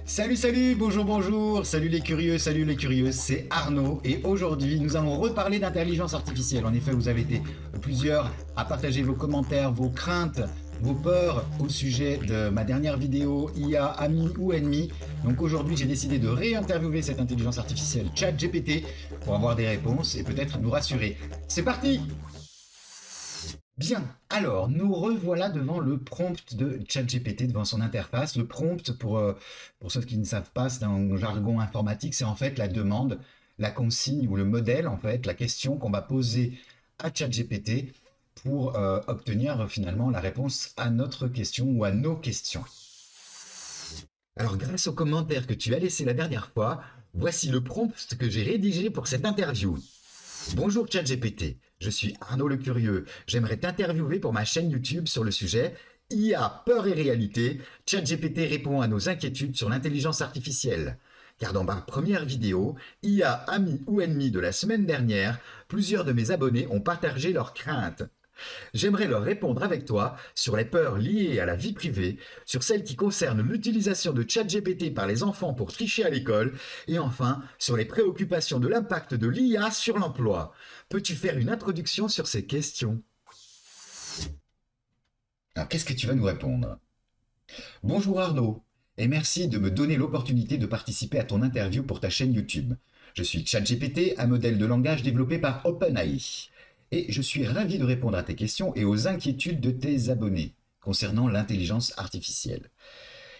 Salut, salut, bonjour, bonjour, salut les curieux, salut les curieuses, c'est Arnaud et aujourd'hui nous allons reparler d'intelligence artificielle. En effet, vous avez été plusieurs à partager vos commentaires, vos craintes, vos peurs au sujet de ma dernière vidéo IA, ami ou ennemi. Donc aujourd'hui, j'ai décidé de réinterviewer cette intelligence artificielle ChatGPT pour avoir des réponses et peut-être nous rassurer. C'est parti! Bien, alors nous revoilà devant le prompt de ChatGPT, devant son interface. Le prompt, pour ceux qui ne savent pas, c'est un jargon informatique, c'est en fait la demande, la consigne ou le modèle, en fait, la question qu'on va poser à ChatGPT pour obtenir finalement la réponse à notre question ou à nos questions. Alors grâce aux commentaires que tu as laissés la dernière fois, voici le prompt que j'ai rédigé pour cette interview. Bonjour ChatGPT, je suis Arnaud le Curieux. J'aimerais t'interviewer pour ma chaîne YouTube sur le sujet IA, peur et réalité. ChatGPT répond à nos inquiétudes sur l'intelligence artificielle. Car dans ma première vidéo, IA, ami ou ennemi de la semaine dernière, plusieurs de mes abonnés ont partagé leurs craintes. J'aimerais leur répondre avec toi sur les peurs liées à la vie privée, sur celles qui concernent l'utilisation de ChatGPT par les enfants pour tricher à l'école, et enfin sur les préoccupations de l'impact de l'IA sur l'emploi. Peux-tu faire une introduction sur ces questions? Alors qu'est-ce que tu vas nous répondre? Bonjour Arnaud, et merci de me donner l'opportunité de participer à ton interview pour ta chaîne YouTube. Je suis ChatGPT, un modèle de langage développé par OpenAI. Et je suis ravi de répondre à tes questions et aux inquiétudes de tes abonnés concernant l'intelligence artificielle.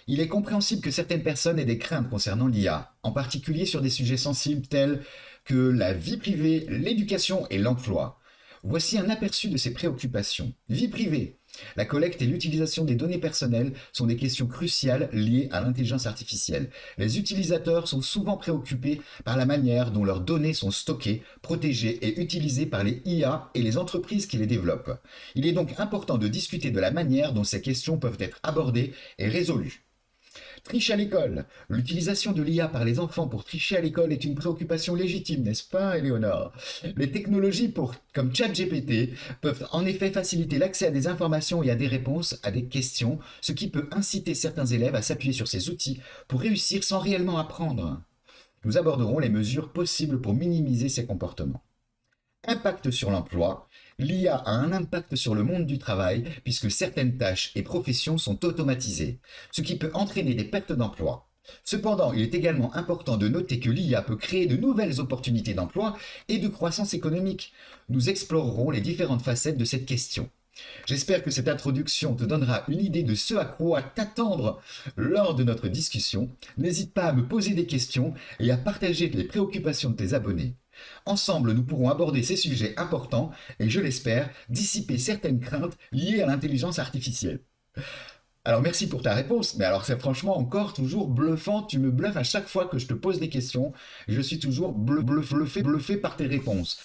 Il est compréhensible que certaines personnes aient des craintes concernant l'IA, en particulier sur des sujets sensibles tels que la vie privée, l'éducation et l'emploi. Voici un aperçu de ces préoccupations. Vie privée. La collecte et l'utilisation des données personnelles sont des questions cruciales liées à l'intelligence artificielle. Les utilisateurs sont souvent préoccupés par la manière dont leurs données sont stockées, protégées et utilisées par les IA et les entreprises qui les développent. Il est donc important de discuter de la manière dont ces questions peuvent être abordées et résolues. Triche à l'école. L'utilisation de l'IA par les enfants pour tricher à l'école est une préoccupation légitime, n'est-ce pas, Éléonore? Les technologies comme ChatGPT peuvent en effet faciliter l'accès à des informations et à des réponses à des questions, ce qui peut inciter certains élèves à s'appuyer sur ces outils pour réussir sans réellement apprendre. Nous aborderons les mesures possibles pour minimiser ces comportements. Impact sur l'emploi. L'IA a un impact sur le monde du travail puisque certaines tâches et professions sont automatisées, ce qui peut entraîner des pertes d'emploi. Cependant, il est également important de noter que l'IA peut créer de nouvelles opportunités d'emploi et de croissance économique. Nous explorerons les différentes facettes de cette question. J'espère que cette introduction te donnera une idée de ce à quoi t'attendre lors de notre discussion. N'hésite pas à me poser des questions et à partager les préoccupations de tes abonnés. Ensemble, nous pourrons aborder ces sujets importants et, je l'espère, dissiper certaines craintes liées à l'intelligence artificielle. Alors merci pour ta réponse, mais alors c'est franchement encore toujours bluffant, tu me bluffes à chaque fois que je te pose des questions, je suis toujours bluffé par tes réponses.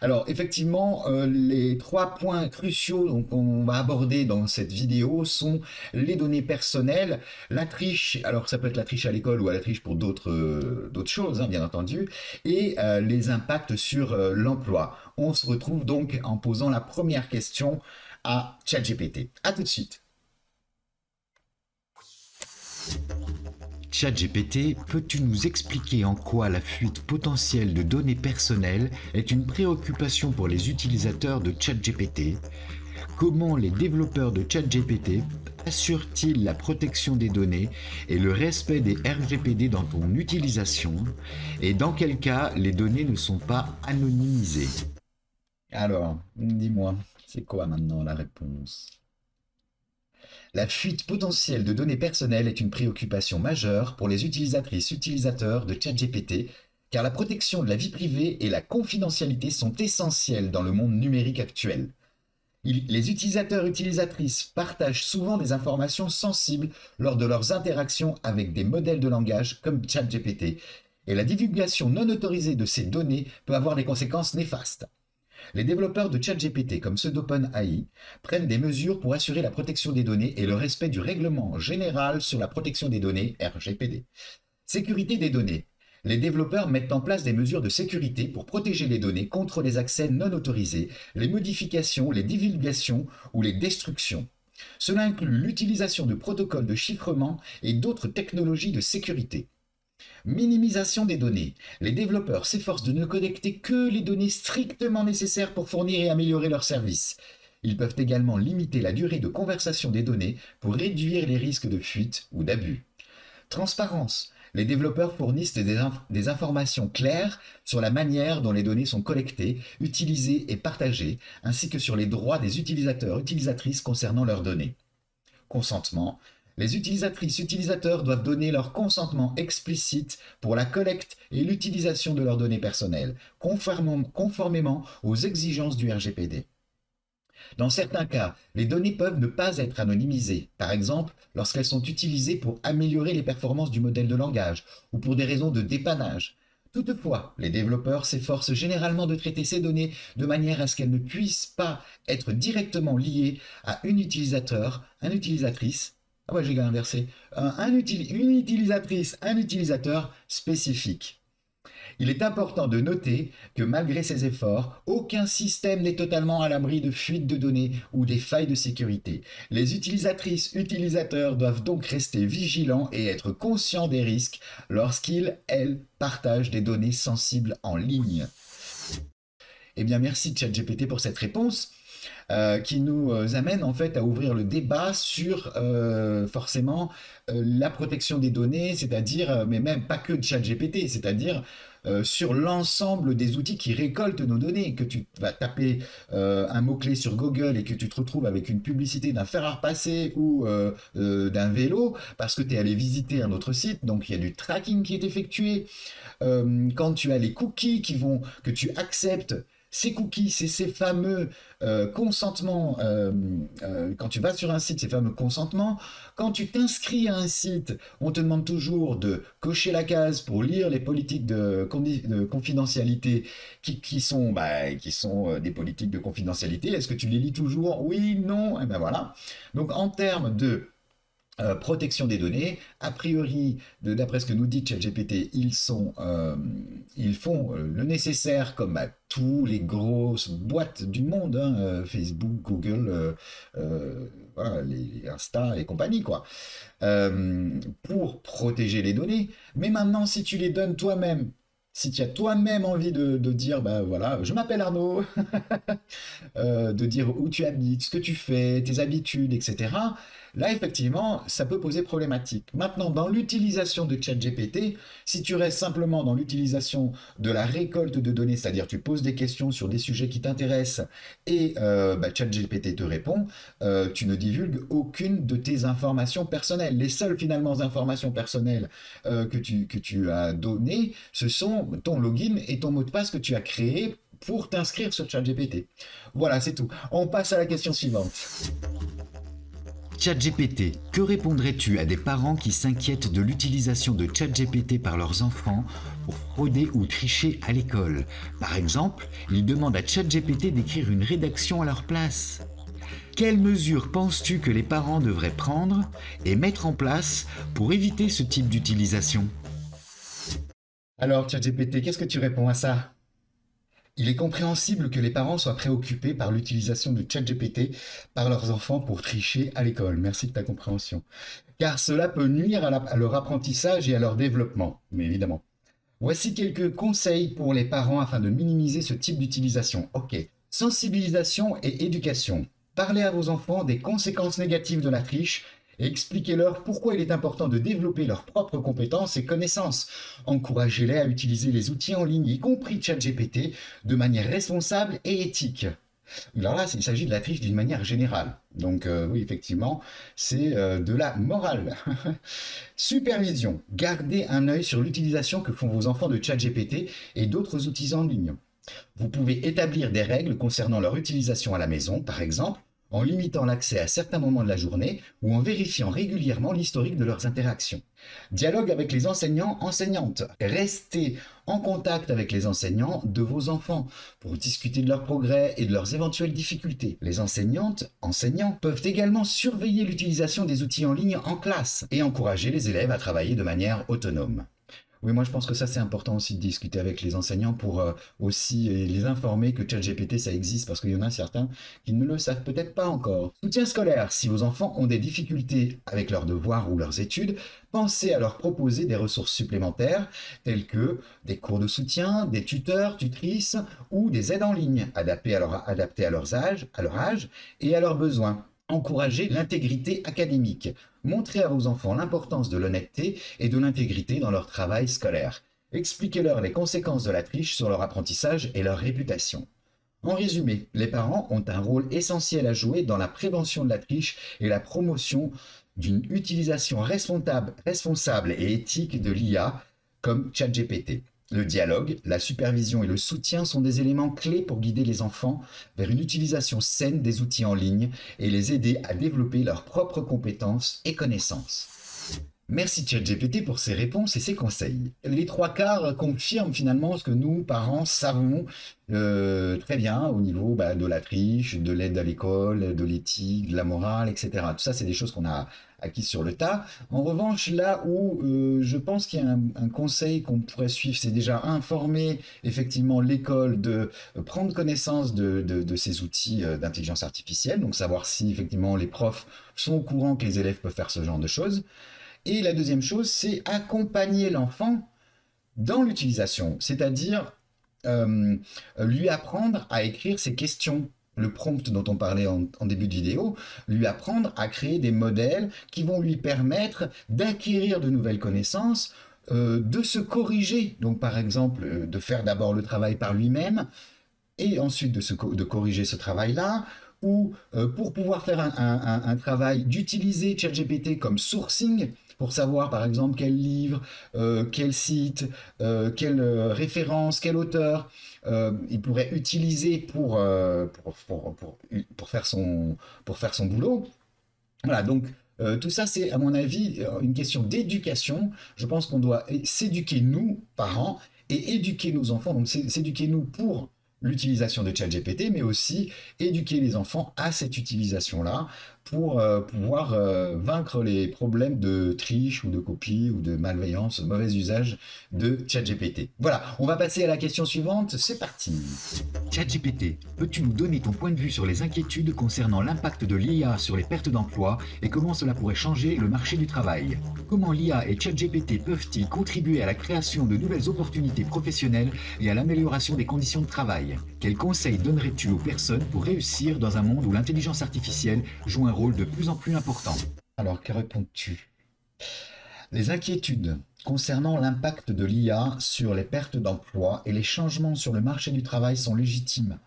Alors effectivement, les 3 points cruciaux qu'on va aborder dans cette vidéo sont les données personnelles, la triche, alors ça peut être la triche à l'école ou à la triche pour d'autres choses, hein, bien entendu, et les impacts sur l'emploi. On se retrouve donc en posant la première question à ChatGPT. À tout de suite. ChatGPT, peux-tu nous expliquer en quoi la fuite potentielle de données personnelles est une préoccupation pour les utilisateurs de ChatGPT? Comment les développeurs de ChatGPT assurent-ils la protection des données et le respect des RGPD dans ton utilisation? Et dans quel cas les données ne sont pas anonymisées? Alors, dis-moi, c'est quoi maintenant la réponse? La fuite potentielle de données personnelles est une préoccupation majeure pour les utilisateurs de ChatGPT, car la protection de la vie privée et la confidentialité sont essentielles dans le monde numérique actuel. Les utilisatrices partagent souvent des informations sensibles lors de leurs interactions avec des modèles de langage comme ChatGPT, et la divulgation non autorisée de ces données peut avoir des conséquences néfastes. Les développeurs de ChatGPT, comme ceux d'OpenAI, prennent des mesures pour assurer la protection des données et le respect du règlement général sur la protection des données, RGPD. Sécurité des données. Les développeurs mettent en place des mesures de sécurité pour protéger les données contre les accès non autorisés, les modifications, les divulgations ou les destructions. Cela inclut l'utilisation de protocoles de chiffrement et d'autres technologies de sécurité. Minimisation des données. Les développeurs s'efforcent de ne collecter que les données strictement nécessaires pour fournir et améliorer leurs services. Ils peuvent également limiter la durée de conversation des données pour réduire les risques de fuite ou d'abus. Transparence. Les développeurs fournissent des informations claires sur la manière dont les données sont collectées, utilisées et partagées, ainsi que sur les droits des utilisateurs/utilisatrices concernant leurs données. Consentement. Les utilisatrices/utilisateurs doivent donner leur consentement explicite pour la collecte et l'utilisation de leurs données personnelles, conformément aux exigences du RGPD. Dans certains cas, les données peuvent ne pas être anonymisées, par exemple lorsqu'elles sont utilisées pour améliorer les performances du modèle de langage ou pour des raisons de dépannage. Toutefois, les développeurs s'efforcent généralement de traiter ces données de manière à ce qu'elles ne puissent pas être directement liées à un utilisateur, une utilisatrice, une utilisatrice, un utilisateur spécifique. Il est important de noter que malgré ces efforts, aucun système n'est totalement à l'abri de fuites de données ou des failles de sécurité. Les utilisateurs doivent donc rester vigilants et être conscients des risques lorsqu'ils, elles, partagent des données sensibles en ligne. Eh bien, merci ChatGPT pour cette réponse. Qui nous amène en fait à ouvrir le débat sur forcément la protection des données, c'est-à-dire, mais même pas que de ChatGPT, c'est-à-dire sur l'ensemble des outils qui récoltent nos données, que tu vas taper un mot-clé sur Google et que tu te retrouves avec une publicité d'un fer à repasser ou d'un vélo, parce que tu es allé visiter un autre site, donc il y a du tracking qui est effectué. Quand tu as les cookies que tu acceptes, ces cookies, c'est ces fameux consentements, quand tu vas sur un site, ces fameux consentements, quand tu t'inscris à un site, on te demande toujours de cocher la case pour lire les politiques de confidentialité qui sont des politiques de confidentialité. Est-ce que tu les lis toujours? Oui, non, et ben voilà. Donc en termes de protection des données, a priori, d'après ce que nous dit ChatGPT, ils font le nécessaire comme à tous les grosses boîtes du monde, hein, Facebook, Google, voilà, les Insta et compagnie, quoi, pour protéger les données. Mais maintenant, si tu les donnes toi-même, si tu as toi-même envie de dire, bah voilà, je m'appelle Arnaud, de dire où tu habites, ce que tu fais, tes habitudes, etc., là, effectivement, ça peut poser problématique. Maintenant, dans l'utilisation de ChatGPT, si tu restes simplement dans l'utilisation de la récolte de données, c'est-à-dire tu poses des questions sur des sujets qui t'intéressent et ChatGPT te répond, tu ne divulgues aucune de tes informations personnelles. Les seules, finalement, informations personnelles que tu as données, ce sont ton login et ton mot de passe que tu as créé pour t'inscrire sur ChatGPT. Voilà, c'est tout. On passe à la question suivante. ChatGPT, que répondrais-tu à des parents qui s'inquiètent de l'utilisation de ChatGPT par leurs enfants pour frauder ou tricher à l'école? Par exemple, ils demandent à ChatGPT d'écrire une rédaction à leur place. Quelles mesures penses-tu que les parents devraient prendre et mettre en place pour éviter ce type d'utilisation? Alors, ChatGPT, qu'est-ce que tu réponds à ça? Il est compréhensible que les parents soient préoccupés par l'utilisation de ChatGPT par leurs enfants pour tricher à l'école. Merci de ta compréhension. Car cela peut nuire à leur apprentissage et à leur développement, mais évidemment. Voici quelques conseils pour les parents afin de minimiser ce type d'utilisation. Ok. Sensibilisation et éducation. Parlez à vos enfants des conséquences négatives de la triche et expliquez-leur pourquoi il est important de développer leurs propres compétences et connaissances. Encouragez-les à utiliser les outils en ligne, y compris ChatGPT, de manière responsable et éthique. Alors là, il s'agit de la triche d'une manière générale. Donc oui, effectivement, c'est de la morale. Supervision. Gardez un œil sur l'utilisation que font vos enfants de ChatGPT et d'autres outils en ligne. Vous pouvez établir des règles concernant leur utilisation à la maison, par exemple, en limitant l'accès à certains moments de la journée ou en vérifiant régulièrement l'historique de leurs interactions. Dialogue avec les enseignants-enseignantes. Restez en contact avec les enseignants de vos enfants pour discuter de leurs progrès et de leurs éventuelles difficultés. Les enseignants peuvent également surveiller l'utilisation des outils en ligne en classe et encourager les élèves à travailler de manière autonome. Oui, moi je pense que ça c'est important aussi de discuter avec les enseignants pour aussi les informer que ChatGPT ça existe parce qu'il y en a certains qui ne le savent peut-être pas encore. Soutien scolaire. Si vos enfants ont des difficultés avec leurs devoirs ou leurs études, pensez à leur proposer des ressources supplémentaires telles que des cours de soutien, des tuteurs, tutrices ou des aides en ligne adaptées à leur âge et à leurs besoins. Encouragez l'intégrité académique. Montrez à vos enfants l'importance de l'honnêteté et de l'intégrité dans leur travail scolaire. Expliquez-leur les conséquences de la triche sur leur apprentissage et leur réputation. En résumé, les parents ont un rôle essentiel à jouer dans la prévention de la triche et la promotion d'une utilisation responsable et éthique de l'IA comme ChatGPT. Le dialogue, la supervision et le soutien sont des éléments clés pour guider les enfants vers une utilisation saine des outils en ligne et les aider à développer leurs propres compétences et connaissances. Merci ChatGPT pour ses réponses et ses conseils. Les trois quarts confirment finalement ce que nous, parents, savons très bien au niveau de la triche, de l'aide à l'école, de l'éthique, de la morale, etc. Tout ça, c'est des choses qu'on a acquises sur le tas. En revanche, là où je pense qu'il y a un conseil qu'on pourrait suivre, c'est déjà informer effectivement l'école de prendre connaissance de ces outils d'intelligence artificielle, donc savoir si effectivement les profs sont au courant que les élèves peuvent faire ce genre de choses. Et la deuxième chose, c'est accompagner l'enfant dans l'utilisation, c'est-à-dire lui apprendre à écrire ses questions, le prompt dont on parlait en début de vidéo, lui apprendre à créer des modèles qui vont lui permettre d'acquérir de nouvelles connaissances, de se corriger, donc par exemple de faire d'abord le travail par lui-même, et ensuite de corriger ce travail-là, ou pour pouvoir faire un travail d'utiliser ChatGPT comme sourcing, pour savoir par exemple quel livre, quel site, quelle référence, quel auteur il pourrait utiliser pour faire son boulot. Voilà, donc tout ça c'est à mon avis une question d'éducation. Je pense qu'on doit s'éduquer nous, parents, et éduquer nos enfants, donc s'éduquer nous pour l'utilisation de ChatGPT, mais aussi éduquer les enfants à cette utilisation-là pour pouvoir vaincre les problèmes de triche ou de copie ou de malveillance, de mauvais usage de ChatGPT. Voilà, on va passer à la question suivante, c'est parti. ChatGPT, peux-tu nous donner ton point de vue sur les inquiétudes concernant l'impact de l'IA sur les pertes d'emploi et comment cela pourrait changer le marché du travail? Comment l'IA et ChatGPT peuvent-ils contribuer à la création de nouvelles opportunités professionnelles et à l'amélioration des conditions de travail? Quels conseils donnerais-tu aux personnes pour réussir dans un monde où l'intelligence artificielle joue un rôle de plus en plus important? Alors, que réponds-tu? Les inquiétudes concernant l'impact de l'IA sur les pertes d'emploi et les changements sur le marché du travail sont légitimes.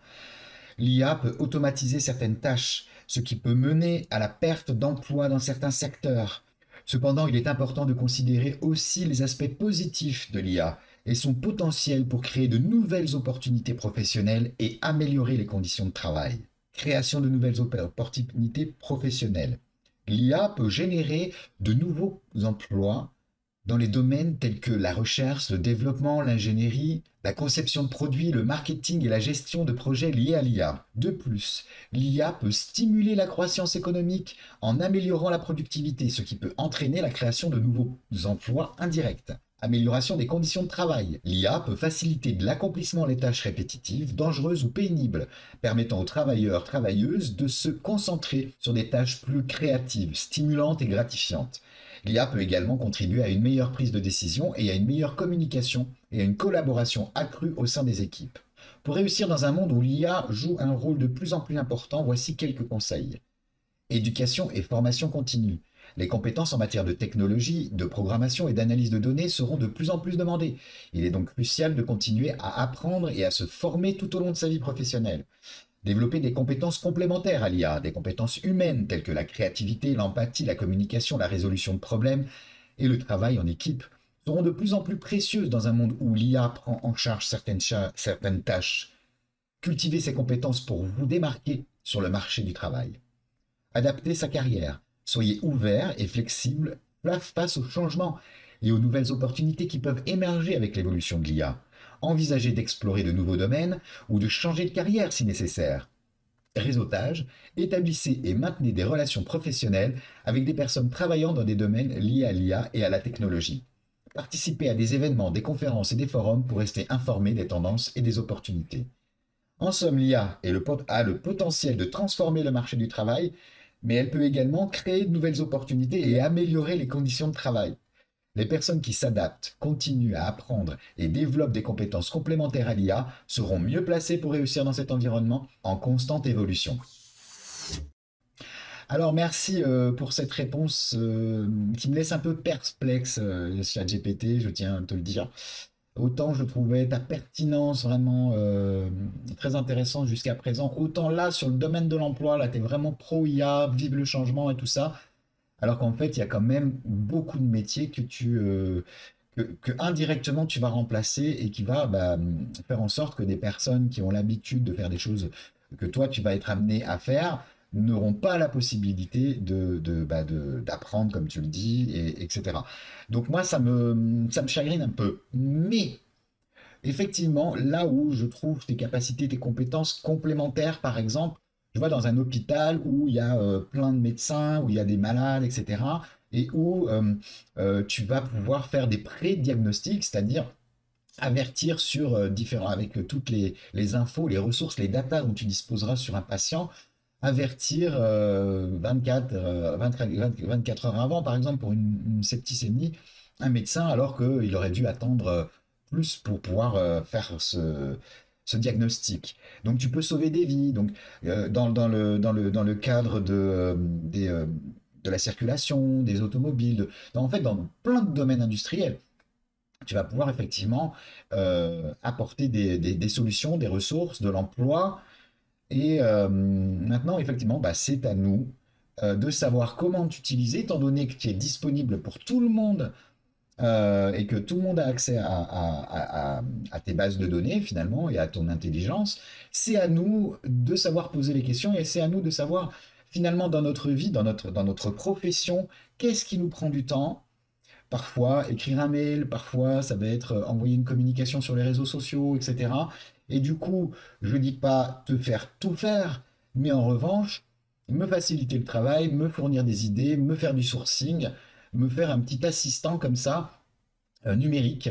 L'IA peut automatiser certaines tâches, ce qui peut mener à la perte d'emploi dans certains secteurs. Cependant, il est important de considérer aussi les aspects positifs de l'IA et son potentiel pour créer de nouvelles opportunités professionnelles et améliorer les conditions de travail. Création de nouvelles opportunités professionnelles. L'IA peut générer de nouveaux emplois dans les domaines tels que la recherche, le développement, l'ingénierie, la conception de produits, le marketing et la gestion de projets liés à l'IA. De plus, l'IA peut stimuler la croissance économique en améliorant la productivité, ce qui peut entraîner la création de nouveaux emplois indirects. Amélioration des conditions de travail. L'IA peut faciliter l'accomplissement des tâches répétitives, dangereuses ou pénibles, permettant aux travailleurs, travailleuses de se concentrer sur des tâches plus créatives, stimulantes et gratifiantes. L'IA peut également contribuer à une meilleure prise de décision et à une meilleure communication et à une collaboration accrue au sein des équipes. Pour réussir dans un monde où l'IA joue un rôle de plus en plus important, voici quelques conseils. Éducation et formation continue. Les compétences en matière de technologie, de programmation et d'analyse de données seront de plus en plus demandées. Il est donc crucial de continuer à apprendre et à se former tout au long de sa vie professionnelle. Développer des compétences complémentaires à l'IA, des compétences humaines telles que la créativité, l'empathie, la communication, la résolution de problèmes et le travail en équipe seront de plus en plus précieuses dans un monde où l'IA prend en charge certaines tâches. Cultivez ces compétences pour vous démarquer sur le marché du travail. Adapter sa carrière. Soyez ouvert et flexible face aux changements et aux nouvelles opportunités qui peuvent émerger avec l'évolution de l'IA. Envisagez d'explorer de nouveaux domaines ou de changer de carrière si nécessaire. Réseautage, établissez et maintenez des relations professionnelles avec des personnes travaillant dans des domaines liés à l'IA et à la technologie. Participer à des événements, des conférences et des forums pour rester informé des tendances et des opportunités. En somme, l'IA a le potentiel de transformer le marché du travail, mais elle peut également créer de nouvelles opportunités et améliorer les conditions de travail. Les personnes qui s'adaptent, continuent à apprendre et développent des compétences complémentaires à l'IA seront mieux placées pour réussir dans cet environnement en constante évolution. Alors merci pour cette réponse qui me laisse un peu perplexe, ChatGPT, je tiens à te le dire. Autant je trouvais ta pertinence vraiment très intéressante jusqu'à présent, autant là sur le domaine de l'emploi, là tu es vraiment pro IA, vive le changement et tout ça. Alors qu'en fait, il y a quand même beaucoup de métiers que indirectement tu vas remplacer et qui va faire en sorte que des personnes qui ont l'habitude de faire des choses que toi tu vas être amené à faire n'auront pas la possibilité d'apprendre comme tu le dis, etc. Donc moi, ça me chagrine un peu. Mais effectivement, là où je trouve tes capacités, tes compétences complémentaires, par exemple, je vois dans un hôpital où il y a plein de médecins, où il y a des malades, etc. Et où tu vas pouvoir faire des pré-diagnostics, c'est-à-dire avertir sur différents, avec toutes les infos, les ressources, les datas dont tu disposeras sur un patient, avertir 24 heures avant, par exemple, pour une septicémie, un médecin, alors qu'il aurait dû attendre plus pour pouvoir faire ce diagnostic. Donc tu peux sauver des vies. Donc dans le cadre de la circulation, des automobiles, en fait dans plein de domaines industriels, tu vas pouvoir effectivement apporter des solutions, des ressources, de l'emploi. Et maintenant, effectivement, c'est à nous de savoir comment t'utiliser, étant donné que tu es disponible pour tout le monde et que tout le monde a accès à tes bases de données finalement et à ton intelligence. C'est à nous de savoir poser les questions et c'est à nous de savoir finalement dans notre vie, dans notre profession, qu'est-ce qui nous prend du temps. Parfois, écrire un mail, parfois, ça va être envoyer une communication sur les réseaux sociaux, etc. Et du coup, je ne dis pas te faire tout faire, mais en revanche, me faciliter le travail, me fournir des idées, me faire du sourcing, me faire un petit assistant comme ça, numérique,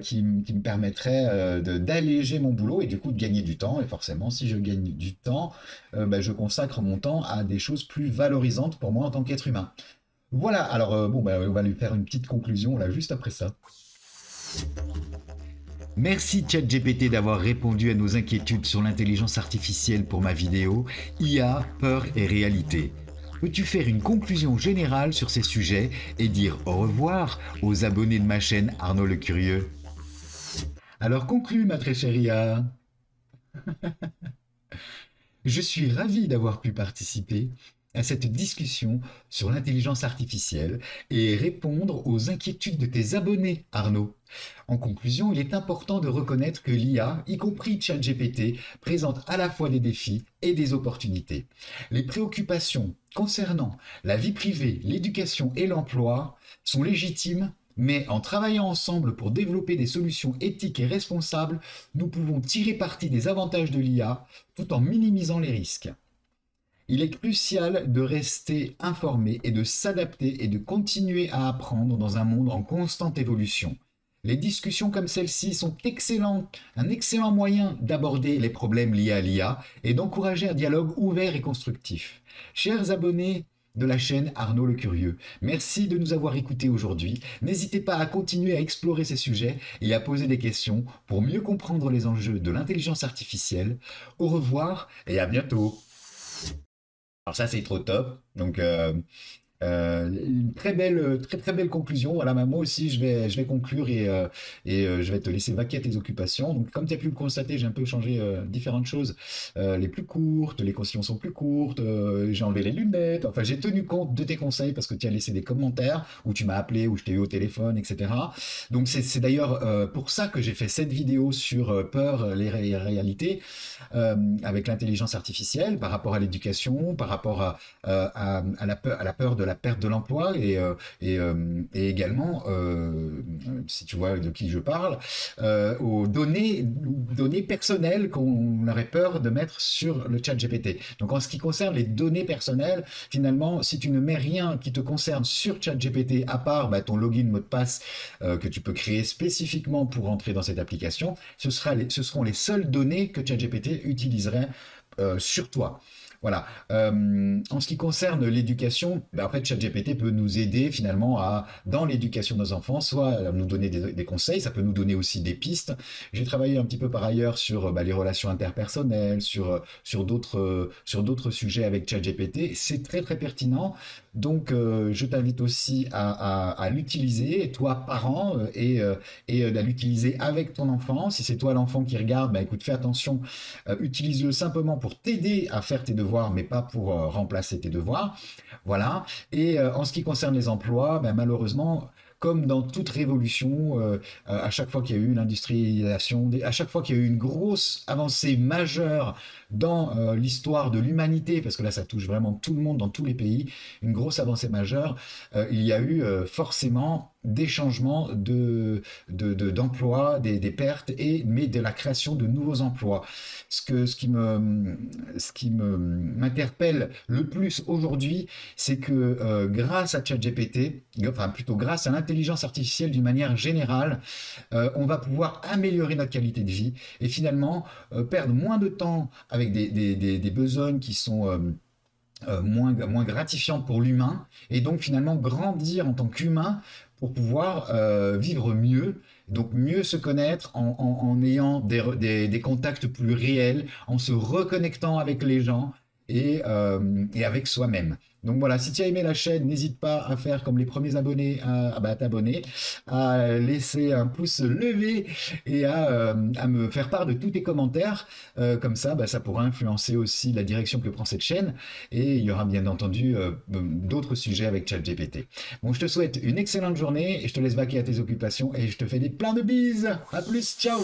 qui me permettrait d'alléger mon boulot et du coup de gagner du temps. Et forcément, si je gagne du temps, je consacre mon temps à des choses plus valorisantes pour moi en tant qu'être humain. Voilà, alors on va lui faire une petite conclusion là juste après ça. Merci ChatGPT d'avoir répondu à nos inquiétudes sur l'intelligence artificielle pour ma vidéo IA, peur et réalité. Peux-tu faire une conclusion générale sur ces sujets et dire au revoir aux abonnés de ma chaîne Arnaud le Curieux? Alors conclue ma très chère IA. Je suis ravi d'avoir pu participer à cette discussion sur l'intelligence artificielle et répondre aux inquiétudes de tes abonnés, Arnaud. En conclusion, il est important de reconnaître que l'IA, y compris ChatGPT, présente à la fois des défis et des opportunités. Les préoccupations concernant la vie privée, l'éducation et l'emploi sont légitimes, mais en travaillant ensemble pour développer des solutions éthiques et responsables, nous pouvons tirer parti des avantages de l'IA tout en minimisant les risques. Il est crucial de rester informé et de s'adapter et de continuer à apprendre dans un monde en constante évolution. Les discussions comme celle-ci sont excellentes, un excellent moyen d'aborder les problèmes liés à l'IA et d'encourager un dialogue ouvert et constructif. Chers abonnés de la chaîne Arnaud le Curieux, merci de nous avoir écoutés aujourd'hui. N'hésitez pas à continuer à explorer ces sujets et à poser des questions pour mieux comprendre les enjeux de l'intelligence artificielle. Au revoir et à bientôt. Alors ça c'est trop top, donc une très belle conclusion. Voilà, moi aussi je vais conclure et je vais te laisser vaquer à tes occupations. Donc comme tu as pu le constater, j'ai un peu changé différentes choses, les plus courtes, les questions sont plus courtes, j'ai enlevé les lunettes, enfin j'ai tenu compte de tes conseils parce que tu as laissé des commentaires, ou tu m'as appelé, ou je t'ai eu au téléphone, etc. Donc c'est d'ailleurs pour ça que j'ai fait cette vidéo sur peur, les réalités, avec l'intelligence artificielle, par rapport à l'éducation, par rapport à la peur de la perte de l'emploi et également, si tu vois de qui je parle, aux données personnelles qu'on aurait peur de mettre sur le chat GPT. Donc en ce qui concerne les données personnelles, finalement, si tu ne mets rien qui te concerne sur chat GPT, à part ton login, mot de passe que tu peux créer spécifiquement pour entrer dans cette application, ce seront les seules données que ChatGPT utiliserait sur toi. Voilà. En ce qui concerne l'éducation, en fait, ChatGPT peut nous aider finalement dans l'éducation de nos enfants, soit à nous donner des conseils, ça peut nous donner aussi des pistes. J'ai travaillé un petit peu par ailleurs sur les relations interpersonnelles, sur d'autres sujets avec ChatGPT. C'est très très pertinent. Donc, je t'invite aussi à l'utiliser, toi, parent, et à l'utiliser avec ton enfant. Si c'est toi l'enfant qui regarde, écoute, fais attention, utilise-le simplement pour t'aider à faire tes devoirs, mais pas pour remplacer tes devoirs. Voilà. Et en ce qui concerne les emplois, malheureusement, comme dans toute révolution, à chaque fois qu'il y a eu l'industrialisation, à chaque fois qu'il y a eu une grosse avancée majeure dans l'histoire de l'humanité, parce que là ça touche vraiment tout le monde dans tous les pays, une grosse avancée majeure, il y a eu forcément des changements d'emplois, des pertes, mais de la création de nouveaux emplois. Ce qui m'interpelle le plus aujourd'hui, c'est que grâce à ChatGPT, enfin plutôt grâce à l'intelligence artificielle d'une manière générale, on va pouvoir améliorer notre qualité de vie et finalement perdre moins de temps avec des besognes qui sont moins gratifiantes pour l'humain et donc finalement grandir en tant qu'humain pour pouvoir vivre mieux, donc mieux se connaître en ayant des contacts plus réels, en se reconnectant avec les gens et avec soi-même. Donc voilà, si tu as aimé la chaîne, n'hésite pas à faire comme les premiers abonnés, à t'abonner, à laisser un pouce levé et à me faire part de tous tes commentaires. Comme ça, ça pourra influencer aussi la direction que prend cette chaîne. Et il y aura bien entendu d'autres sujets avec ChatGPT. Bon, je te souhaite une excellente journée et je te laisse vaquer à tes occupations et je te fais plein de bises. À plus, ciao!